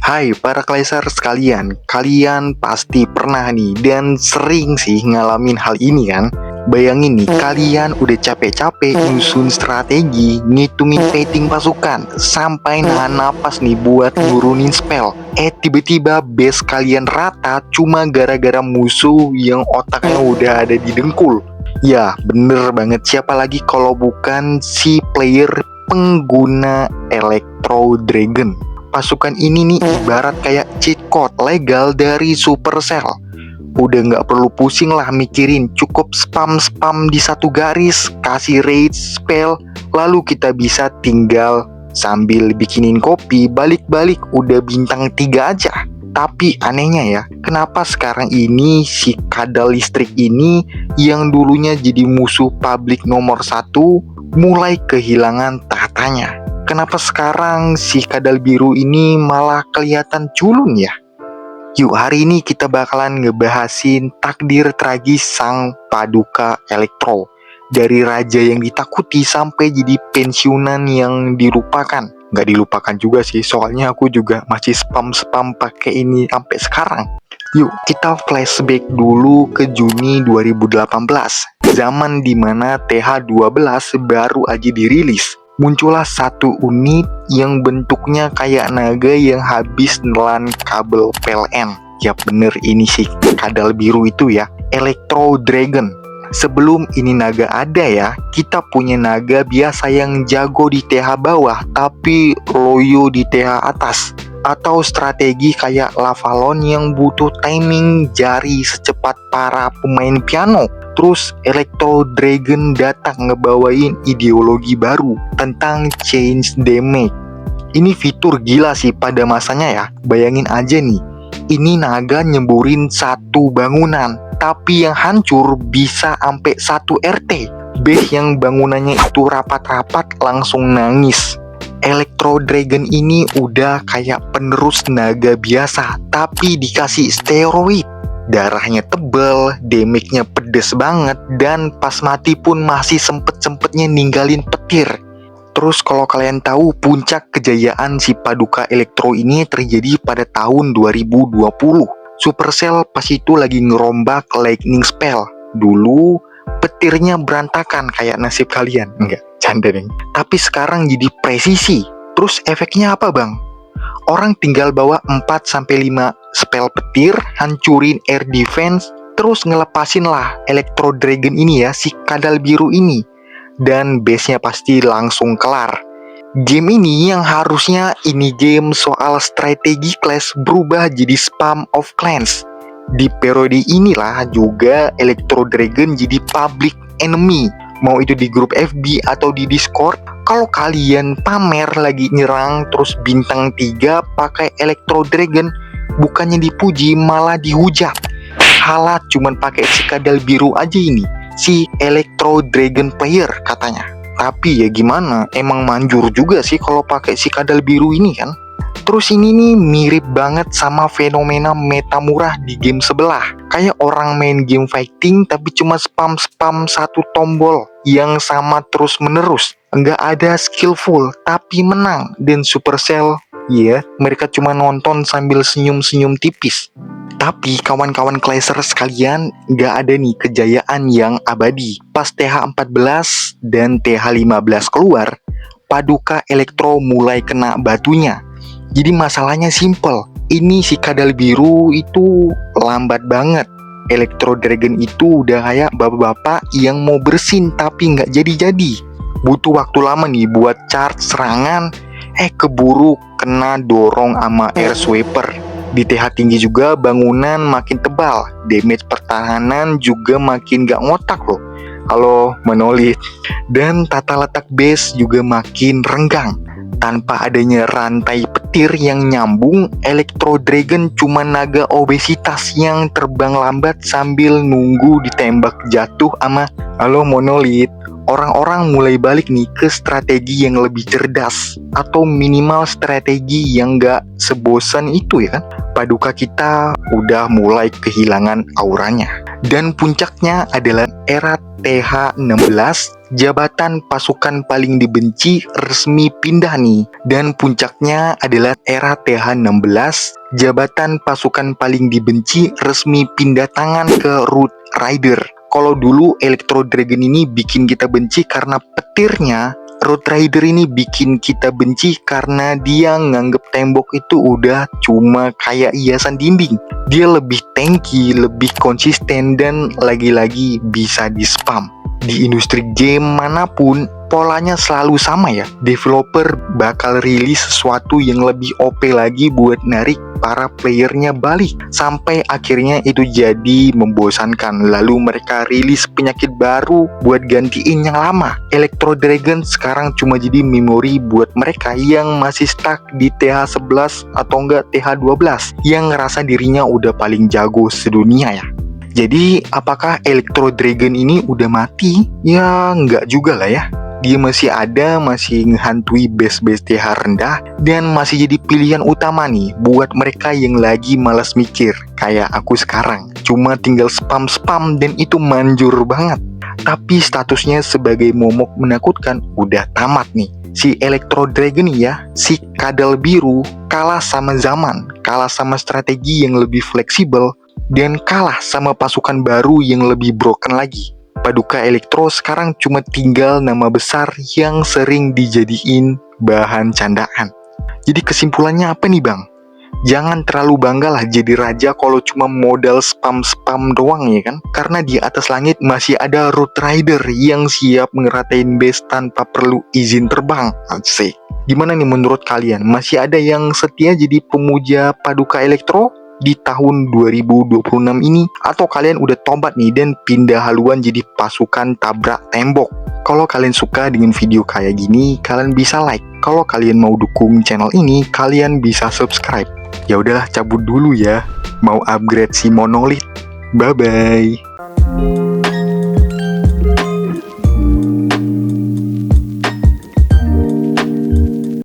Hai para Klaser sekalian, kalian pasti pernah nih dan sering sih ngalamin hal ini kan? Bayangin nih, kalian udah capek-capek nyusun strategi, ngitungin rating pasukan, sampai nahan napas nih buat nurunin spell. Tiba-tiba base kalian rata cuma gara-gara musuh yang otaknya udah ada di dengkul. Ya, bener banget, siapa lagi kalau bukan si player pengguna Electro Dragon. Pasukan ini nih ibarat kayak cheat code legal dari Supercell. Udah nggak perlu pusing lah mikirin, cukup spam-spam di satu garis, kasih rage spell, lalu kita bisa tinggal sambil bikinin kopi, balik-balik udah bintang 3 aja. Tapi anehnya ya, kenapa sekarang ini si kadal listrik ini yang dulunya jadi musuh publik nomor 1 mulai kehilangan tahtanya? Kenapa sekarang si kadal biru ini malah kelihatan culun ya? Yuk, hari ini kita bakalan ngebahasin takdir tragis sang Paduka Elektro. Dari raja yang ditakuti sampai jadi pensiunan yang dilupakan. Nggak dilupakan juga sih, soalnya aku juga masih spam-spam pakai ini sampai sekarang. Yuk, kita flashback dulu ke Juni 2018. Zaman dimana TH12 baru aja dirilis. Muncullah satu unit yang bentuknya kayak naga yang habis nelan kabel PLN. Ya bener, ini sih kadal biru itu ya, Electro Dragon. Sebelum ini naga ada ya, kita punya naga biasa yang jago di TH bawah tapi loyo di TH atas. Atau strategi kayak Lavalon yang butuh timing jari secepat para pemain piano. Terus Electro Dragon datang ngebawain ideologi baru tentang change damage. Ini fitur gila sih pada masanya ya. Bayangin aja nih, ini naga nyemburin satu bangunan, tapi yang hancur bisa sampai 1 RT. Base yang bangunannya itu rapat-rapat langsung nangis. Electro Dragon ini udah kayak penerus naga biasa, tapi dikasih steroid. Darahnya tebel, damage-nya pedes banget, dan pas mati pun masih sempet-sempetnya ninggalin petir. Terus kalau kalian tahu, puncak kejayaan si Paduka Elektro ini terjadi pada tahun 2020. Supercell pas itu lagi ngerombak lightning spell. Dulu petirnya berantakan kayak nasib kalian. Enggak, canda deh. Tapi sekarang jadi presisi. Terus efeknya apa bang? Orang tinggal bawa 4-5 spell petir, hancurin air defense, terus ngelepasin lah Electro Dragon ini ya, si kadal biru ini. Dan base-nya pasti langsung kelar. Game ini yang harusnya ini game soal strategi class berubah jadi spam of clans. Di periode inilah juga Electro Dragon jadi public enemy. Mau itu di grup FB atau di Discord, kalau kalian pamer lagi nyerang terus bintang 3 pakai Electro Dragon, bukannya dipuji malah dihujat. Halat cuman pakai si kadal biru aja ini, si Electro Dragon player katanya. Tapi ya gimana, emang manjur juga sih kalau pakai si kadal biru ini kan. Terus ini nih mirip banget sama fenomena meta murah di game sebelah. Kayak orang main game fighting tapi cuma spam-spam satu tombol yang sama terus menerus. Nggak ada skillful tapi menang. Dan Supercell, ya mereka cuma nonton sambil senyum-senyum tipis. Tapi kawan-kawan Klaser sekalian, nggak ada nih kejayaan yang abadi. Pas TH14 dan TH15 keluar, Paduka Elektro mulai kena batunya. Jadi masalahnya simple, ini si kadal biru itu lambat banget. Electro Dragon itu udah kayak bapak-bapak yang mau bersin tapi nggak jadi-jadi. Butuh waktu lama nih buat charge serangan, keburu kena dorong sama air sweeper. Di TH tinggi juga bangunan makin tebal, damage pertahanan juga makin gak ngotak loh. Halo Monolith. Dan tata letak base juga makin renggang. Tanpa adanya rantai petir yang nyambung, Electro Dragon cuma naga obesitas yang terbang lambat sambil nunggu ditembak jatuh sama halo Monolith. Orang-orang mulai balik nih ke strategi yang lebih cerdas, atau minimal strategi yang gak sebosan itu ya kan. Paduka kita udah mulai kehilangan auranya. Dan puncaknya adalah era TH16, jabatan pasukan paling dibenci resmi pindah nih. Dan puncaknya adalah era TH16, jabatan pasukan paling dibenci resmi pindah tangan ke Root Rider. Kalau dulu Electro Dragon ini bikin kita benci karena petirnya, Root Rider ini bikin kita benci karena dia nganggep tembok itu udah cuma kayak hiasan dinding. Dia lebih tanky, lebih konsisten, dan lagi-lagi bisa di-spam. Di industri game manapun, polanya selalu sama ya. Developer bakal rilis sesuatu yang lebih OP lagi buat narik para playernya balik. Sampai akhirnya itu jadi membosankan. Lalu mereka rilis penyakit baru buat gantiin yang lama. Electro Dragon sekarang cuma jadi memori buat mereka yang masih stuck di TH11 atau enggak TH12, yang ngerasa dirinya udah paling jago sedunia ya. Jadi, apakah Electro Dragon ini udah mati? Ya, nggak juga lah ya. Dia masih ada, masih ngehantui base-base TH rendah, dan masih jadi pilihan utama nih buat mereka yang lagi malas mikir, kayak aku sekarang. Cuma tinggal spam-spam dan itu manjur banget. Tapi statusnya sebagai momok menakutkan udah tamat nih. Si Electro Dragon ya, si kadal biru, kalah sama zaman, kalah sama strategi yang lebih fleksibel, dan kalah sama pasukan baru yang lebih broken lagi. Paduka Elektro sekarang cuma tinggal nama besar yang sering dijadiin bahan candaan. Jadi kesimpulannya apa nih bang? Jangan terlalu bangga lah jadi raja kalau cuma modal spam-spam doang ya kan? Karena di atas langit masih ada Root Rider yang siap ngeratain base tanpa perlu izin terbang. Asik. Gimana nih menurut kalian? Masih ada yang setia jadi pemuja Paduka Elektro di tahun 2026 ini, atau kalian udah tobat nih dan pindah haluan jadi pasukan tabrak tembok? Kalau kalian suka dengan video kayak gini, kalian bisa like. Kalau kalian mau dukung channel ini, kalian bisa subscribe. Ya udahlah, cabut dulu ya. Mau upgrade si monolith. Bye bye.